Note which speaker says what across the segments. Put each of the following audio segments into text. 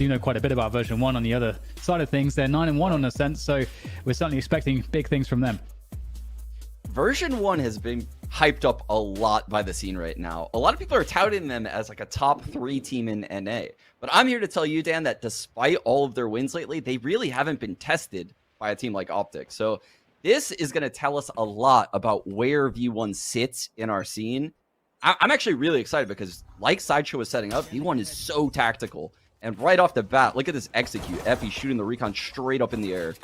Speaker 1: do know quite a bit about version 1 on the other side of things. They're 9-1 on a sense, so we're certainly expecting big things from them.
Speaker 2: Version 1 has been hyped up a lot by the scene right now. A lot of people are touting them as like a top 3 team in NA. But I'm here to tell you, Dan, that despite all of their wins lately, they really haven't been tested by a team like OPTIC. So this is going to tell us a lot about where V1 sits in our scene. I'm actually really excited because, like Sideshow was setting up, V1 is so tactical. And right off the bat, look at this execute. Effie shooting the recon straight up in the air.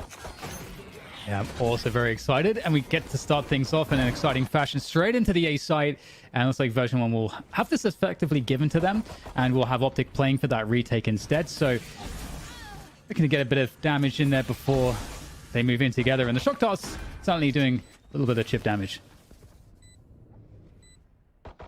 Speaker 1: Yeah, I'm also very excited, and we get to start things off in an exciting fashion straight into the A site, and it looks like version 1 will have this effectively given to them, and we'll have OPTIC playing for that retake instead, so we're going to get a bit of damage in there before they move in together, and the shock dart's certainly doing a little bit of chip damage.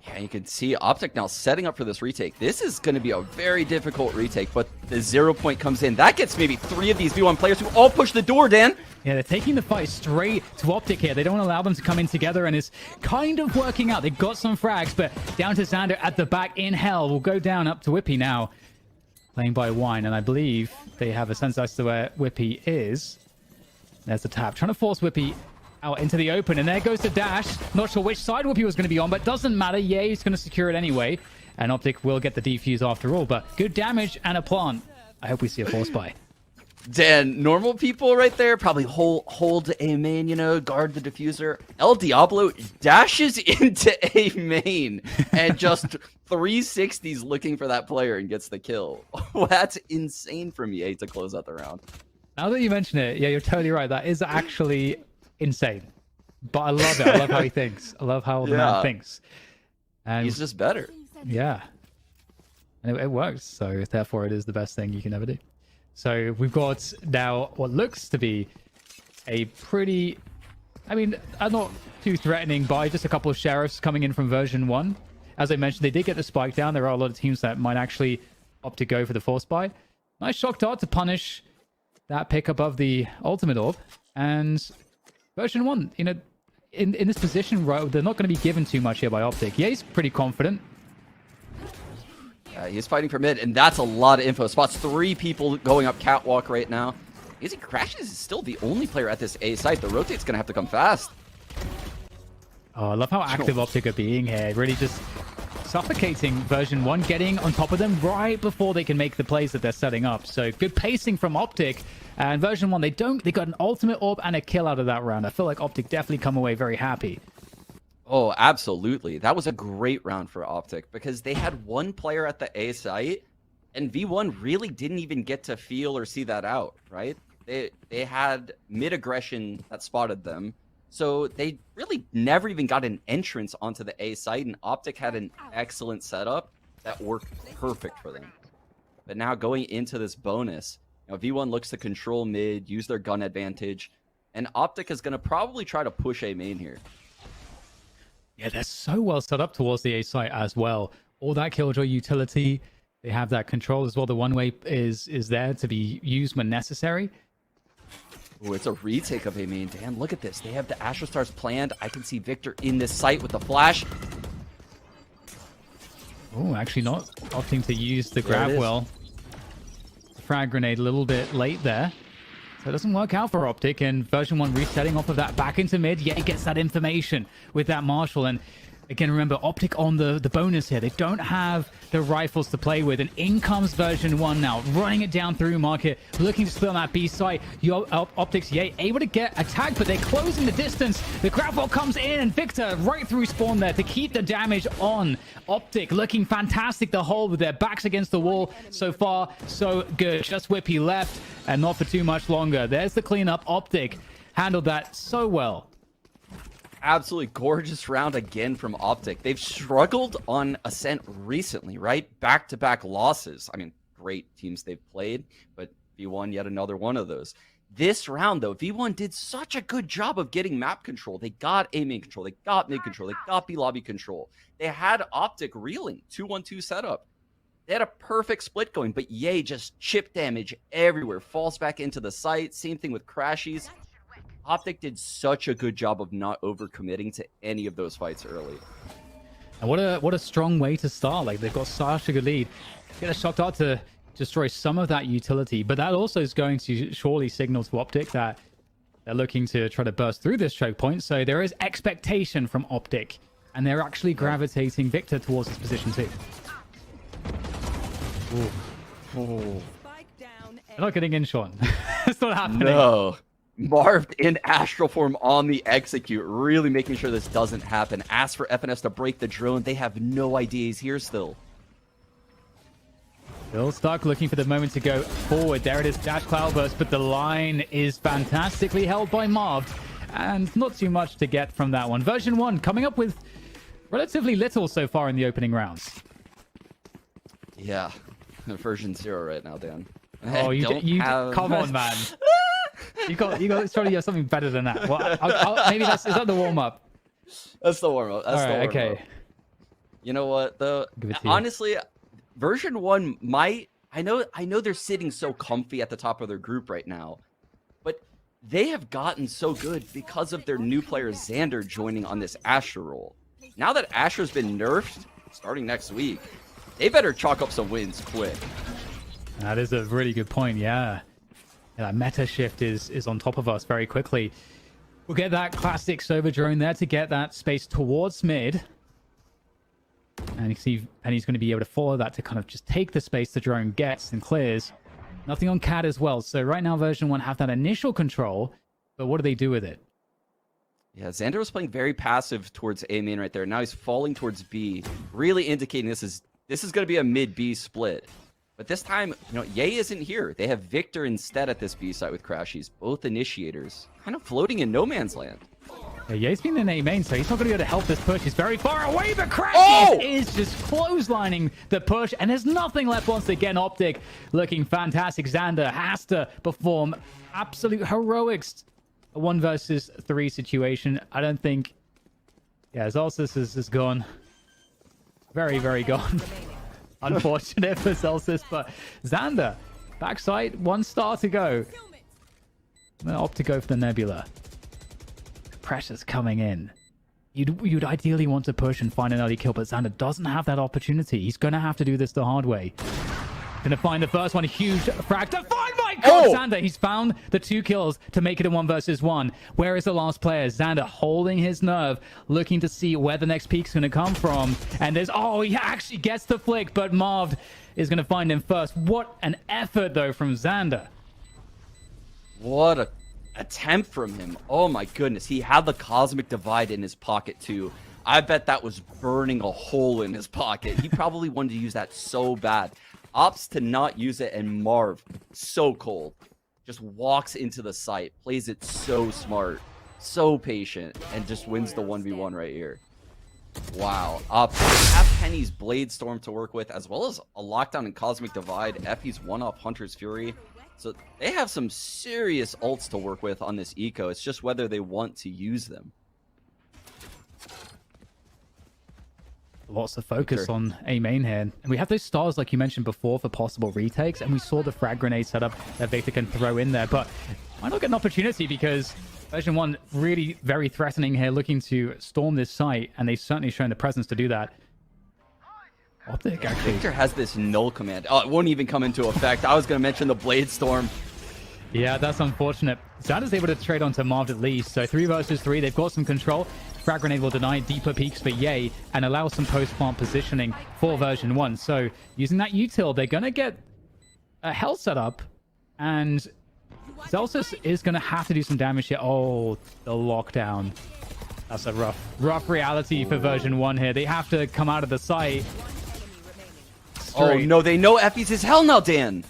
Speaker 2: Yeah, you can see OPTIC now setting up for this retake. This is going to be a very difficult retake, but the 0 point comes in. That gets maybe 3 of these V1 players who all push the door, Dan.
Speaker 1: Yeah, they're taking the fight straight to OPTIC here. They don't allow them to come in together, and it's kind of working out. They've got some frags, but down to Xander at the back in hell. Will go down up to Whippy now, playing by Wine, and I believe they have a sense as to where Whippy is. There's the tap, trying to force Whippy out into the open, and there goes the dash. Not sure which side Whippy was going to be on, but doesn't matter. Yeah, he's going to secure it anyway, and OPTIC will get the defuse after all, but good damage and a plant. I hope we see a force buy.
Speaker 2: Dan, normal people right there probably hold a main, you know, guard the diffuser. El Diablo dashes into a main and just 360s looking for that player and gets the kill. That's insane from EA to close out the round.
Speaker 1: Now that you mention it, yeah, you're totally right. That is actually insane. But I love it. I love how he thinks. I love how the man thinks. And
Speaker 2: he's just better.
Speaker 1: Yeah. And it works. So therefore, it is the best thing you can ever do. So we've got now what looks to be a pretty, I mean, not too threatening buy, just a couple of sheriffs coming in from version 1. As I mentioned, they did get the spike down. There are a lot of teams that might actually opt to go for the force buy. Nice shock dart to punish that pick above the ultimate orb. And version 1, you know, in this position, right, they're not going to be given too much here by OPTIC. Yeah, he's pretty confident.
Speaker 2: He's fighting for mid, and that's a lot of info. Spots 3 people going up catwalk right now. Easy Crashes is still the only player at this A site. The rotate's going to have to come fast.
Speaker 1: Oh, I love how active OPTIC are being here. Really just suffocating version 1, getting on top of them right before they can make the plays that they're setting up. So good pacing from OPTIC. And version 1, they got an ultimate orb and a kill out of that round. I feel like OPTIC definitely come away very happy.
Speaker 2: Oh, absolutely. That was a great round for OPTIC because they had 1 player at the A site, and V1 really didn't even get to feel or see that out, right? They had mid-aggression that spotted them, so they really never even got an entrance onto the A site, and OPTIC had an excellent setup that worked perfect for them. But now going into this bonus, you know, V1 looks to control mid, use their gun advantage, and OPTIC is going to probably try to push A main here.
Speaker 1: Yeah, they're so well set up towards the A site as well. All that Killjoy utility, they have that control as well. The one-way is there to be used when necessary.
Speaker 2: Oh, it's a retake of A main. Dan, look at this. They have the Astro Stars planned. I can see Victor in this site with the flash.
Speaker 1: Oh, actually not opting to use the grab well. Frag grenade a little bit late there. So it doesn't work out for OPTIC, and version 1 resetting off of that back into mid. Yeah, he gets that information with that Marshall. And again, remember, OPTIC on the bonus here. They don't have the rifles to play with. And in comes version 1 now, running it down through market, looking to split on that B site. OPTIC's, yeah, able to get attacked, but they're closing the distance. The grab ball comes in, and Victor right through spawn there to keep the damage on. OPTIC looking fantastic the whole with their backs against the wall. So far, so good. Just Whippy left, and not for too much longer. There's the cleanup. OPTIC handled that so well.
Speaker 2: Absolutely gorgeous round again from OPTIC. They've struggled on Ascent recently, right? Back-to-back losses. I mean, great teams they've played, but V1 yet another one of those. This round, though, V1 did such a good job of getting map control. They got A main control. They got mid control. They got B lobby control. They had OPTIC reeling. 2-1-2 setup. They had a perfect split going, but Ye just chip damage everywhere. Falls back into the site. Same thing with Crashies. OPTIC did such a good job of not overcommitting to any of those fights early.
Speaker 1: And what a strong way to start. Like, they've got such a good lead. Get a shock dart to destroy some of that utility, but that also is going to surely signal to Optic that they're looking to try to burst through this choke point. So there is expectation from Optic, and they're actually gravitating Victor towards this position too.
Speaker 2: Oh.
Speaker 1: They're not getting in, Sean. It's not happening.
Speaker 2: No. Marv in astral form on the execute, really making sure this doesn't happen. Asks for FNS to break the drone. They have no idea he's here still.
Speaker 1: Still stuck, looking for the moment to go forward. There it is, dash cloudburst, but the line is fantastically held by Marv, and not too much to get from that one. Version 1 coming up with relatively little so far in the opening rounds.
Speaker 2: Yeah, version 0 right now, Dan.
Speaker 1: Oh, come on, man. You got surely you have something better than that. Well, maybe is that the warm up?
Speaker 2: That's the warm up. That's the warm up.
Speaker 1: Okay.
Speaker 2: You know what though? Honestly, version 1 might. I know they're sitting so comfy at the top of their group right now, but they have gotten so good because of their new player Xander joining on this Asher role. Now that Asher's been nerfed, starting next week, they better chalk up some wins quick.
Speaker 1: That is a really good point. Yeah. That meta shift is on top of us very quickly. We'll get that classic Sova drone there to get that space towards mid. And you see Penny's going to be able to follow that to kind of just take the space the drone gets and clears. Nothing on Cat as well. So right now version 1 have that initial control, but what do they do with it?
Speaker 2: Yeah, Xander was playing very passive towards A main right there. Now he's falling towards B, really indicating this is going to be a mid B split. But this time, Ye isn't here. They have Victor instead at this B site with Crashies, both initiators, kind of floating in no man's land.
Speaker 1: Yeah, Ye's been in A main, so he's not going to be able to help this push. He's very far away, but Crashies is just clotheslining the push, and there's nothing left once again. Optic looking fantastic. Xander has to perform absolute heroics. A 1 versus 3 situation. I don't think... Yeah, Zolcis is gone. Very, very gone. Unfortunate for Celsius, but Xander, backside, 1 star to go. I'm going to opt to go for the Nebula. Pressure's coming in. You'd ideally want to push and find an early kill, but Xander doesn't have that opportunity. He's going to have to do this the hard way. Going to find the first one. Huge frag to find. My God, Xander. He's found the 2 kills to make it a 1 versus 1. Where is the last player? Xander holding his nerve, looking to see where the next peak's going to come from. And there's... Oh, he actually gets the flick, but Marv is going to find him first. What an effort, though, from Xander.
Speaker 2: What a attempt from him. Oh, my goodness. He had the Cosmic Divide in his pocket, too. I bet that was burning a hole in his pocket. He probably wanted to use that so bad. Opts to not use it, and Marv, so cold, just walks into the site, plays it so smart, so patient, and just wins the 1v1 right here. Wow. Opts have Penny's Blade Storm to work with, as well as a lockdown and Cosmic Divide. Effie's one-off Hunter's Fury. So they have some serious ults to work with on this eco. It's just whether they want to use them.
Speaker 1: Lots of focus on A main here. And we have those stars, like you mentioned before, for possible retakes. And we saw the frag grenade setup that Victor can throw in there. But why not get an opportunity? Because version 1 really very threatening here, looking to storm this site. And they've certainly shown the presence to do that. Optic, actually.
Speaker 2: Victor has this null command. Oh, it won't even come into effect. I was going to mention the Blade Storm.
Speaker 1: Yeah, that's unfortunate. Xander's able to trade onto Marv at least. So 3 versus 3. They've got some control. Frag grenade will deny deeper peaks for Ye and allow some post-plant positioning for version 1. So using that util, they're going to get a hell setup. And Celsius is going to have to do some damage here. Oh, the lockdown. That's a rough reality for version 1 here. They have to come out of the site.
Speaker 2: Oh, no, they know Effie's his hell now, Dan.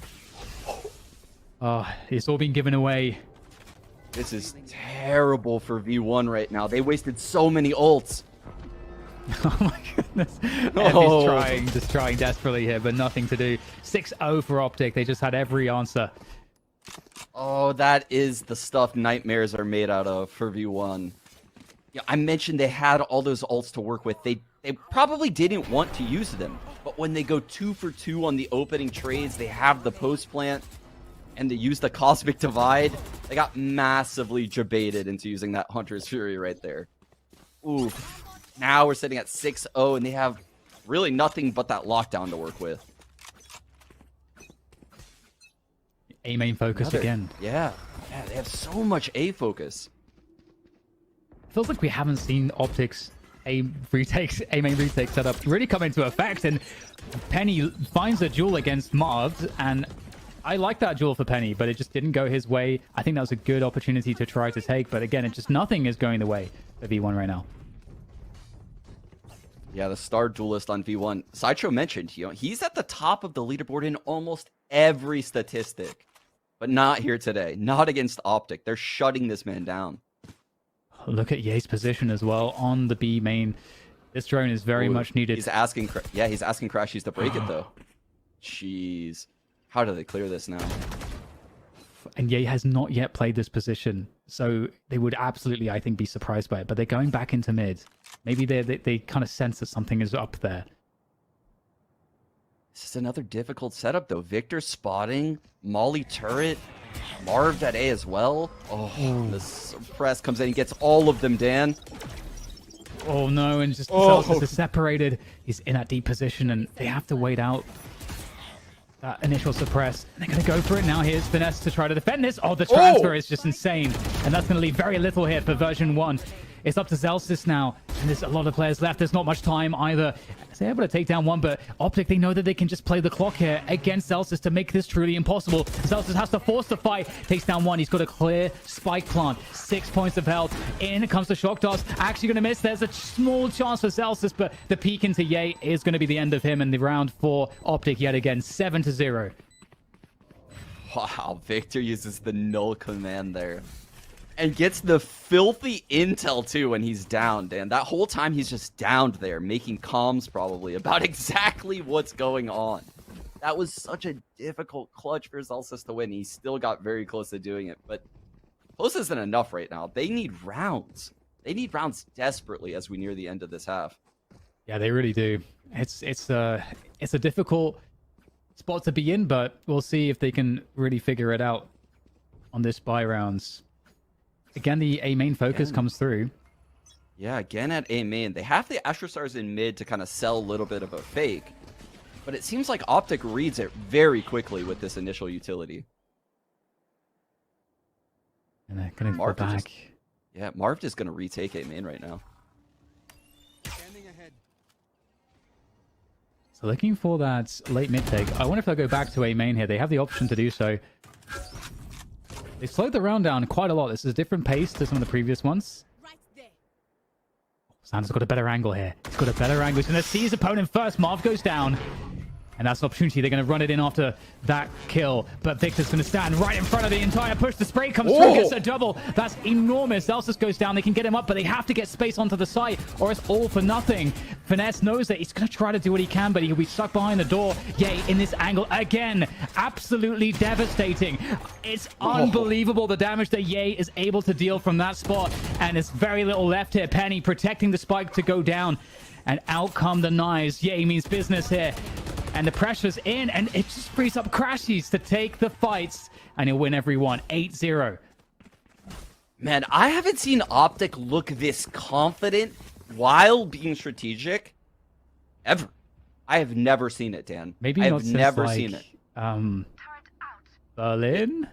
Speaker 1: Oh, it's all been given away.
Speaker 2: This is terrible for V1 right now. They wasted so many ults.
Speaker 1: Oh my goodness. Effie's just trying desperately here, but nothing to do. 6-0 for Optic. They just had every answer.
Speaker 2: Oh, that is the stuff nightmares are made out of for V1. Yeah, I mentioned they had all those ults to work with. They probably didn't want to use them. But when they go 2 for 2 on the opening trades, they have the post plant, and they use the Cosmic Divide. They got massively jebaited into using that Hunter's Fury right there. Oof. Now we're sitting at 6-0, and they have really nothing but that lockdown to work with.
Speaker 1: A main focus again.
Speaker 2: Yeah. Yeah, they have so much A focus.
Speaker 1: Feels like we haven't seen Optic's A main retake setup really come into effect, and Penny finds a duel against Marv, and I like that duel for Penny, but it just didn't go his way. I think that was a good opportunity to try to take, but again, nothing is going the way of V1 right now.
Speaker 2: Yeah, the star duelist on V1. Sideshow mentioned, he's at the top of the leaderboard in almost every statistic, but not here today. Not against Optic. They're shutting this man down.
Speaker 1: Look at Ye's position as well on the B main. This drone is very much needed.
Speaker 2: He's asking Crashies to break it though. Jeez. How do they clear this now?
Speaker 1: And Ye has not yet played this position, so they would absolutely, I think, be surprised by it. But they're going back into mid. Maybe they kind of sense that something is up there.
Speaker 2: This is another difficult setup, though. Victor spotting, Molly turret, Marv at A as well. Oh, the suppress comes in and gets all of them, Dan.
Speaker 1: Oh, no, and just Celsius is separated. He's in that deep position, and they have to wait out that initial suppress. And they're going to go for it now. Here's Finesse to try to defend this. Oh, the transfer is just insane. And that's going to leave very little here for version 1. It's up to Celsius now, and there's a lot of players left. There's not much time either. They're able to take down one, but Optic, they know that they can just play the clock here against Celsius to make this truly impossible. Celsius has to force the fight. Takes down one. He's got a clear spike plant. 6 points of health. In comes the shock dust. Actually going to miss. There's a small chance for Celsius, but the peek into Ye is going to be the end of him in the round for Optic yet again. 7-0.
Speaker 2: Wow, Victor uses the null command there. And gets the filthy intel, too, when he's down, Dan. That whole time, he's just downed there, making comms, probably, about exactly what's going on. That was such a difficult clutch for Celsius to win. He still got very close to doing it. But close isn't enough right now. They need rounds. They need rounds desperately as we near the end of this half.
Speaker 1: Yeah, they really do. It's a difficult spot to be in, but we'll see if they can really figure it out on this buy rounds. Again, the A main focus comes through.
Speaker 2: Yeah, again at A main. They have the Astro Stars in mid to kind of sell a little bit of a fake. But it seems like Optic reads it very quickly with this initial utility.
Speaker 1: And they're going to go back.
Speaker 2: Marv is going to retake A main right now.
Speaker 1: So looking for that late mid take. I wonder if they'll go back to A main here. They have the option to do so. They slowed the round down quite a lot. This is a different pace to some of the previous ones. Sanders got a better angle here. He's got a better angle. He's going to see his opponent first. Marv goes down. And that's an opportunity. They're going to run it in after that kill. But Victor's going to stand right in front of the entire push. The spray comes through, gets a double. That's enormous. Celsius goes down. They can get him up, but they have to get space onto the side, or it's all for nothing. Finesse knows that he's going to try to do what he can, but he'll be stuck behind the door. Yay, in this angle again. Absolutely devastating. It's unbelievable the damage that Ye is able to deal from that spot. And there's very little left here. Penny protecting the spike to go down. And out come the knives. Ye means business here. And the pressure's in, and it just frees up Crashies to take the fights, and he'll win every one. 8-0.
Speaker 2: Man, I haven't seen Optic look this confident while being strategic ever. I have never seen it, Dan.
Speaker 1: Maybe
Speaker 2: I've never seen it.
Speaker 1: Berlin?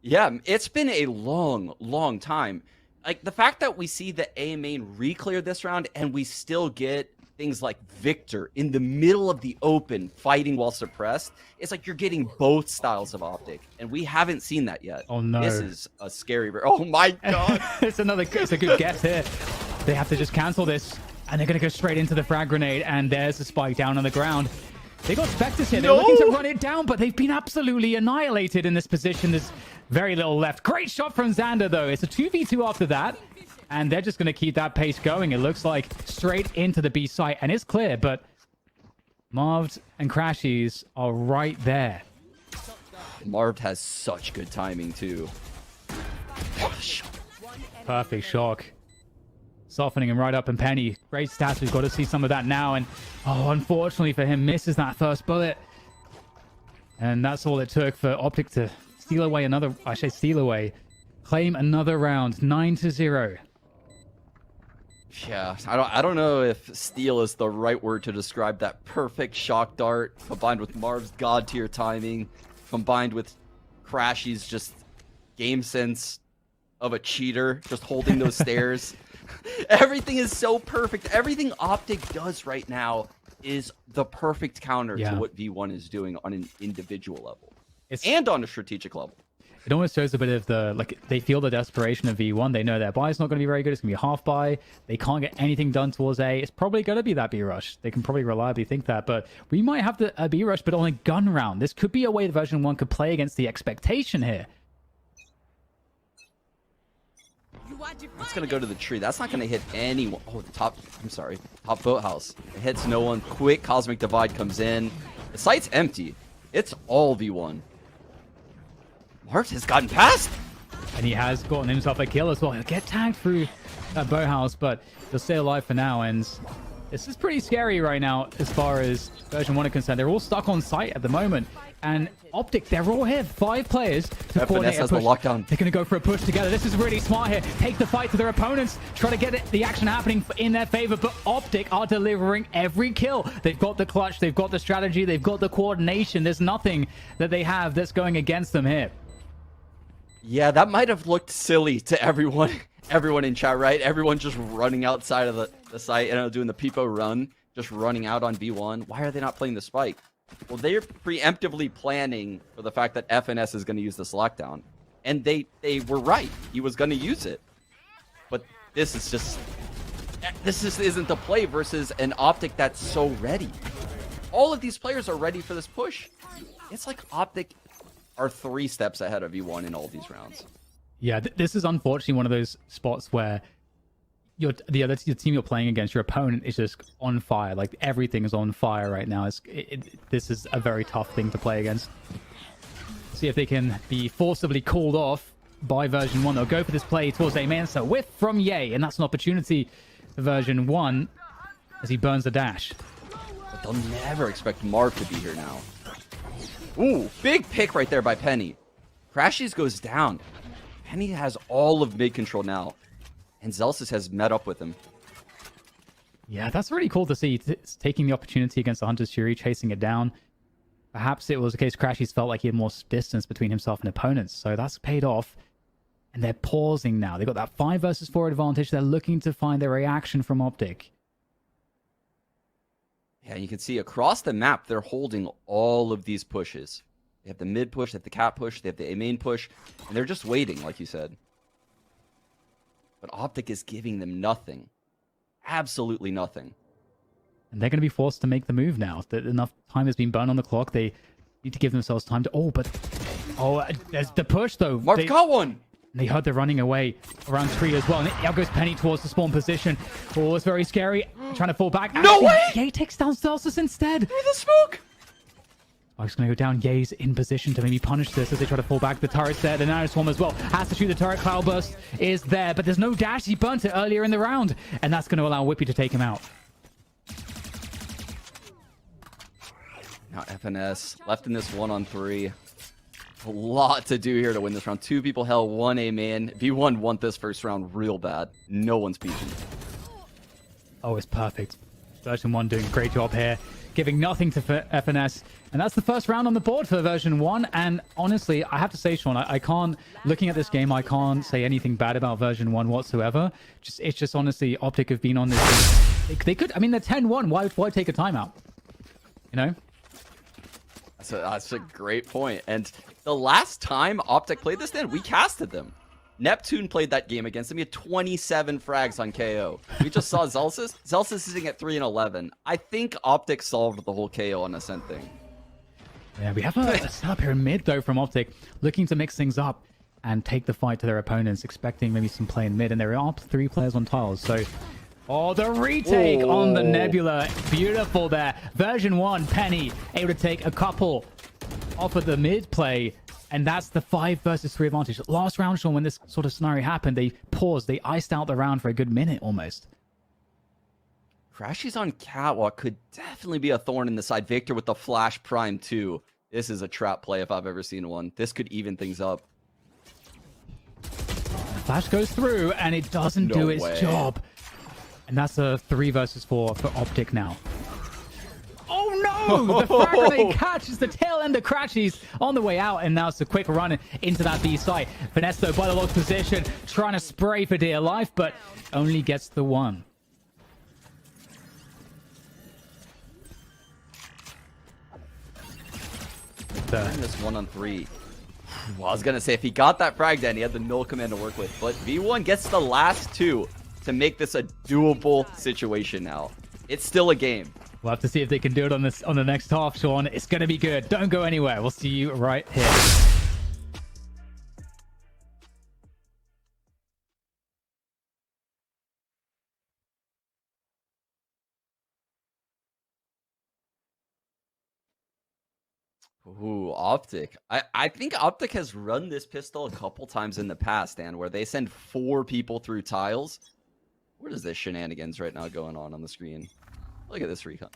Speaker 2: Yeah, it's been a long, long time. Like, the fact that we see the A main re-clear this round, and we still get things like Victor in the middle of the open fighting while suppressed, it's like you're getting both styles of Optic, and we haven't seen that yet.
Speaker 1: Oh no,
Speaker 2: this is a scary. Oh my god,
Speaker 1: it's a good guess here. They have to just cancel this, and they're gonna go straight into the frag grenade, and there's the spike down on the ground. They got Spectres here. They're looking to run it down, but they've been absolutely annihilated in this position. There's very little left. Great shot from Xander, though. It's a 2v2 after that. And they're just going to keep that pace going. It looks like straight into the B site. And it's clear, but Marv and Crashies are right there.
Speaker 2: Marv has such good timing, too.
Speaker 1: Perfect shock. Softening him right up. And Penny, great stats. We've got to see some of that now. And, oh, unfortunately for him, misses that first bullet. And that's all it took for Optic to steal away another... I say steal away. Claim another round. 9-0.
Speaker 2: Yeah, I don't know if steal is the right word to describe that perfect shock dart combined with Marv's god tier timing, combined with Crashy's just game sense of a cheater, just holding those stairs. Everything is so perfect. Everything Optic does right now is the perfect counter to what V1 is doing on an individual level and on a strategic level.
Speaker 1: It almost shows a bit of the, like, they feel the desperation of V1. They know their buy is not going to be very good. It's going to be a half buy. They can't get anything done towards A. It's probably going to be that B rush. They can probably reliably think that, but we might have a B rush, but on a gun round. This could be a way that version 1 could play against the expectation here.
Speaker 2: It's going to go to the tree. That's not going to hit anyone. Oh, the top, I'm sorry, top boathouse. It hits no one. Quick Cosmic Divide comes in. The site's empty. It's all V1. Marks has gotten past.
Speaker 1: And he has gotten himself a kill as well. He'll get tagged through that boathouse, but he'll stay alive for now. And this is pretty scary right now as far as version 1 are concerned. They're all stuck on site at the moment. And Optic, they're all here. 5 players to coordinate a push.
Speaker 2: The lockdown.
Speaker 1: They're going to go for a push together. This is really smart here. Take the fight to their opponents. Try to get the action happening in their favor. But Optic are delivering every kill. They've got the clutch. They've got the strategy. They've got the coordination. There's nothing that they have that's going against them here.
Speaker 2: Yeah, that might have looked silly to everyone in chat, right? Everyone just running outside of the site and doing the Peepo run, just running out on V1. Why are they not playing the spike? Well, they're preemptively planning for the fact that FNS is going to use this lockdown. And they were right. He was going to use it. But this just isn't the play versus an Optic that's so ready. All of these players are ready for this push. It's like Optic are 3 steps ahead of V1 in all these rounds.
Speaker 1: Yeah, this is unfortunately one of those spots where the other team you're playing against, your opponent is just on fire. Like, everything is on fire right now. This is a very tough thing to play against. See if they can be forcibly called off by version 1. They'll go for this play towards A man. So whiff from Ye, and that's an opportunity for version 1 as he burns the dash.
Speaker 2: But they'll never expect Mark to be here now. Ooh, big pick right there by Penny. Crashies goes down. Penny has all of mid control now. And Zelsis has met up with him.
Speaker 1: Yeah, that's really cool to see. It's taking the opportunity against the Hunter's Fury, chasing it down. Perhaps it was the case Crashies felt like he had more distance between himself and opponents. So that's paid off. And they're pausing now. They've got that 5 versus 4 advantage. They're looking to find their reaction from Optic.
Speaker 2: Yeah, you can see across the map, they're holding all of these pushes. They have the mid push, they have the cap push, they have the A main push, and they're just waiting, like you said. But Optic is giving them nothing. Absolutely nothing.
Speaker 1: And they're going to be forced to make the move now. That enough time has been burned on the clock. They need to give themselves time to... Oh, but... Oh, there's the push, though.
Speaker 2: Mark got one!
Speaker 1: They heard they're running away around tree as well. And out goes Penny towards the spawn position. Oh, it's very scary. Trying to fall back.
Speaker 2: No way!
Speaker 1: Ye takes down Celsius instead.
Speaker 2: Through the smoke!
Speaker 1: Spike's going to go down. Ye's in position to maybe punish this as they try to fall back. The turret's there. The Nano Swarm as well has to shoot the turret. Cloudburst is there, but there's no dash. He burnt it earlier in the round. And that's going to allow Whippy to take him out.
Speaker 2: Now FNS left in this 1-on-3. A lot to do here to win this round. 2 people hell, 1 A man. V1 want this first round real bad. No one's peeking.
Speaker 1: Oh, it's perfect. Version 1 doing a great job here, giving nothing to FNS. And that's the first round on the board for version 1. And honestly, I have to say, Sean, I can't, looking at this game, I can't say anything bad about version 1 whatsoever. It's just honestly, Optic have been on this. They could, I mean, they're 10-1. Why take a timeout? You know?
Speaker 2: That's a great point. And the last time Optic played this, we casted them. Neptune played that game against them. He had 27 frags on KO. We just saw Zelsis. Zelsis is sitting at 3-11. I think Optic solved the whole KO on Ascent thing.
Speaker 1: Yeah, we have a setup here in mid, though, from Optic, looking to mix things up and take the fight to their opponents, expecting maybe some play in mid. And there are 3 players on tiles, so... Oh, the retake on the Nebula. Beautiful there. Version 1, Penny, able to take a couple off of the mid play. And that's the 5 versus 3 advantage. Last round, Sean, when this sort of scenario happened, they paused. They iced out the round for a good minute almost.
Speaker 2: Crashies on Catwalk could definitely be a thorn in the side. Victor with the Flash Prime 2. This is a trap play if I've ever seen one. This could even things up.
Speaker 1: Flash goes through, and it doesn't do its job. And that's a 3 versus 4 for Optic now. Oh, Oh, the frag grenade catches the tail end of Crashies on the way out, and now it's a quick run into that B site. Finesse though by the locked position, trying to spray for dear life, but only gets the one.
Speaker 2: This 1-on-3. Well, I was gonna say if he got that frag, then he had the null command to work with. But V1 gets the last two to make this a doable situation now. It's still a game.
Speaker 1: We'll have to see if they can do it on the next half, Sean. It's gonna be good. Don't go anywhere. We'll see you right here.
Speaker 2: Ooh, Optic. I think Optic has run this pistol a couple times in the past, Dan, where they send 4 people through tiles. What is this shenanigans right now going on the screen? Look at this recon.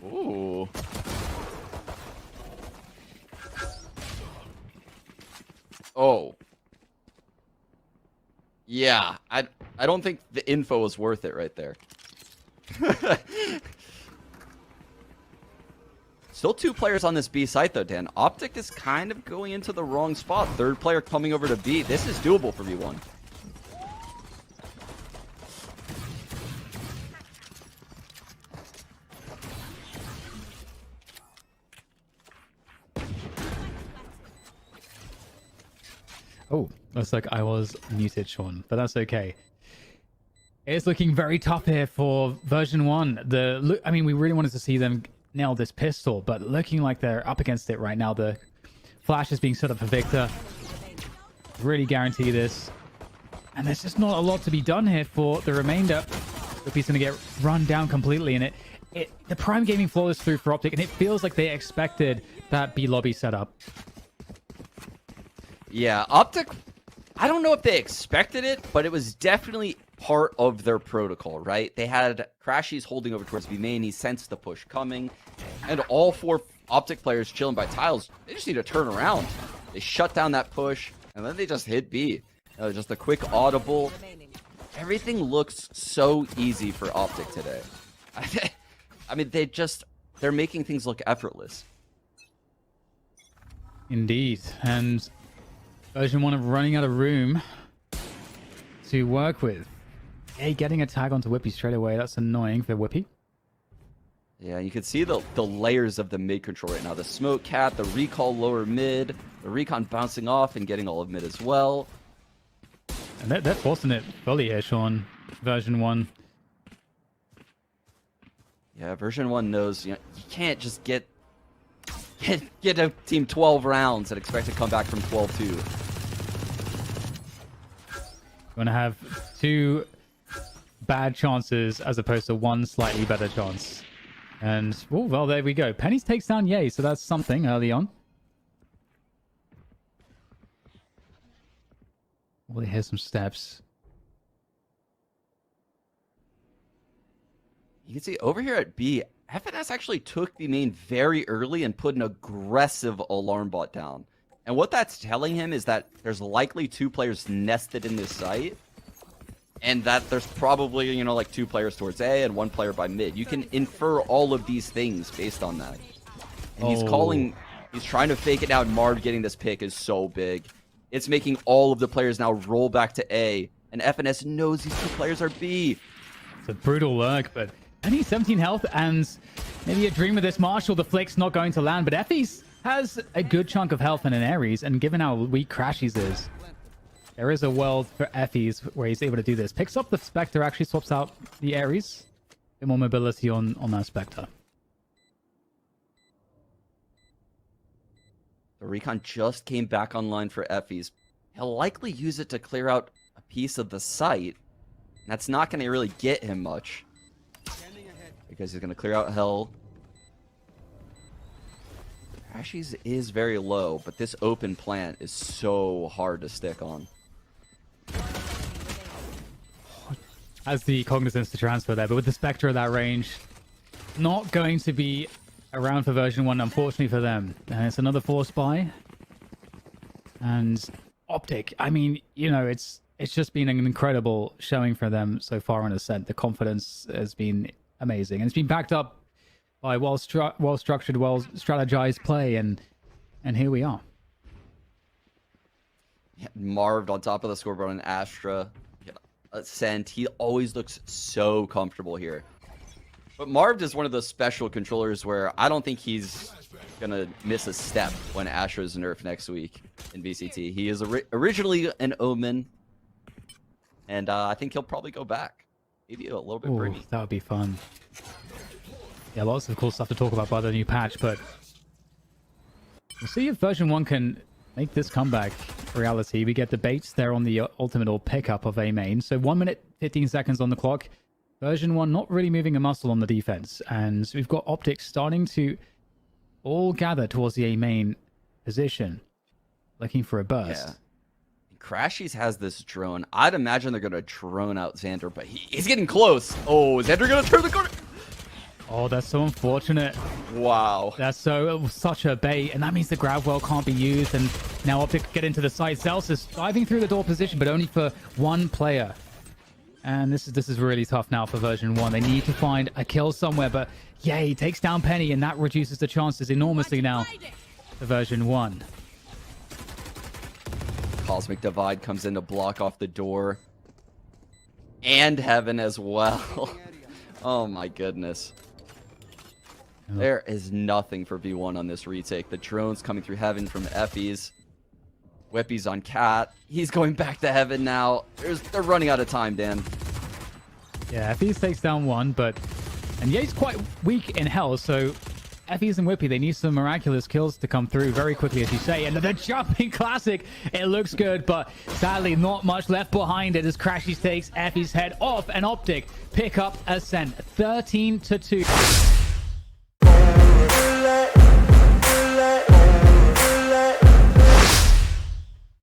Speaker 2: Ooh. Oh. Yeah, I don't think the info was worth it right there. Still 2 players on this B site though, Dan. Optic is kind of going into the wrong spot. 3rd player coming over to B. This is doable for V1.
Speaker 1: Oh, looks like I was muted, Sean, but that's okay. It's looking very tough here for version 1. I mean, we really wanted to see them nail this pistol, but looking like they're up against it right now. The flash is being set up for Victor. Really guarantee this. And there's just not a lot to be done here for the remainder. He's going to get run down completely, and the prime gaming floor is through for Optic, and it feels like they expected that B lobby setup.
Speaker 2: Yeah, Optic, I don't know if they expected it, but it was definitely part of their protocol, right? They had Crashies holding over towards B main. He sensed the push coming, and all 4 Optic players chilling by tiles. They just need to turn around. They shut down that push, and then they just hit B. Just a quick audible. Everything looks so easy for Optic today. I mean, they're making things look effortless.
Speaker 1: Indeed, and version 1 of running out of room to work with. Hey, getting a tag onto Whippy straight away. That's annoying for Whippy.
Speaker 2: Yeah, you can see the layers of the mid control right now. The smoke cat, the recall lower mid, the recon bouncing off and getting all of mid as well.
Speaker 1: And they're forcing it fully here, Sean. Version 1.
Speaker 2: Yeah, version 1 knows, you can't just get a team 12 rounds and expect to come back from 12-2.
Speaker 1: We're going to have 2 bad chances as opposed to 1 slightly better chance. And, oh, well, there we go. Pennies takes down Yay, so that's something early on. Oh, they hear some steps.
Speaker 2: You can see over here at B, FNS actually took the main very early and put an aggressive alarm bot down. And what that's telling him is that there's likely 2 players nested in this site. And that there's probably, like 2 players towards A and 1 player by mid. You can infer all of these things based on that. And he's trying to fake it out. Marv getting this pick is so big. It's making all of the players now roll back to A. And FNS knows these 2 players are B.
Speaker 1: It's a brutal lurk, but only 17 health and maybe a dream of this Marshall. The flick's not going to land, but Effie's has a good chunk of health and an Ares, and given how weak Crashies is, there is a world for Effie's where he's able to do this. Picks up the Spectre, actually swaps out the Ares. A bit more mobility on that Spectre.
Speaker 2: The recon just came back online for Effie's. He'll likely use it to clear out a piece of the site. And that's not going to really get him much, because he's going to clear out Hell. Crashies is very low, but this open plant is so hard to stick on.
Speaker 1: Has the cognizance to transfer there, but with the Spectre at that range, not going to be around for version 1, unfortunately for them. And it's another force buy. And Optic, I mean, it's just been an incredible showing for them so far on Ascent. The confidence has been amazing. And it's been backed up by well-structured, well-strategized play, and here we are.
Speaker 2: Yeah, Marved on top of the scoreboard on Astra. Yeah, Ascent, he always looks so comfortable here. But Marved is one of those special controllers where I don't think he's going to miss a step when Astra's nerfed next week in VCT. He is originally an Omen, and I think he'll probably go back. Maybe a little bit Brimmy.
Speaker 1: That would be fun. Yeah, lots of cool stuff to talk about by the new patch, but we'll see if version 1 can make this comeback reality. We get the baits there on the ultimate or pickup of A main. So 1 minute, 15 seconds on the clock. Version 1 not really moving a muscle on the defense. And we've got OPTIC starting to all gather towards the A main position, looking for a burst.
Speaker 2: Yeah. Crashies has this drone. I'd imagine they're going to drone out Xander, but he's getting close. Oh, is Xander going to turn the corner?
Speaker 1: Oh, that's so unfortunate.
Speaker 2: Wow.
Speaker 1: That's such a bait, and that means the grab well can't be used, and now OPTIC get into the side. Celsius diving through the door position, but only for one player. And this is really tough now for version 1. They need to find a kill somewhere, but yeah, he takes down Penny, and that reduces the chances enormously now for version 1.
Speaker 2: Cosmic Divide comes in to block off the door. And Heaven as well. Oh my goodness. There is nothing for V1 on this retake. The drone's coming through Heaven from Effie's. Whippy's on Cat. He's going back to Heaven now. They're running out of time, Dan.
Speaker 1: Yeah, Effie's takes down one, but... And yeah, he's quite weak in health, so... Effie's and Whippy, they need some miraculous kills to come through very quickly, as you say. And the jumping classic, it looks good, but sadly not much left behind it as Crashies takes Effie's head off, and OPTIC pick up Ascent 13-2.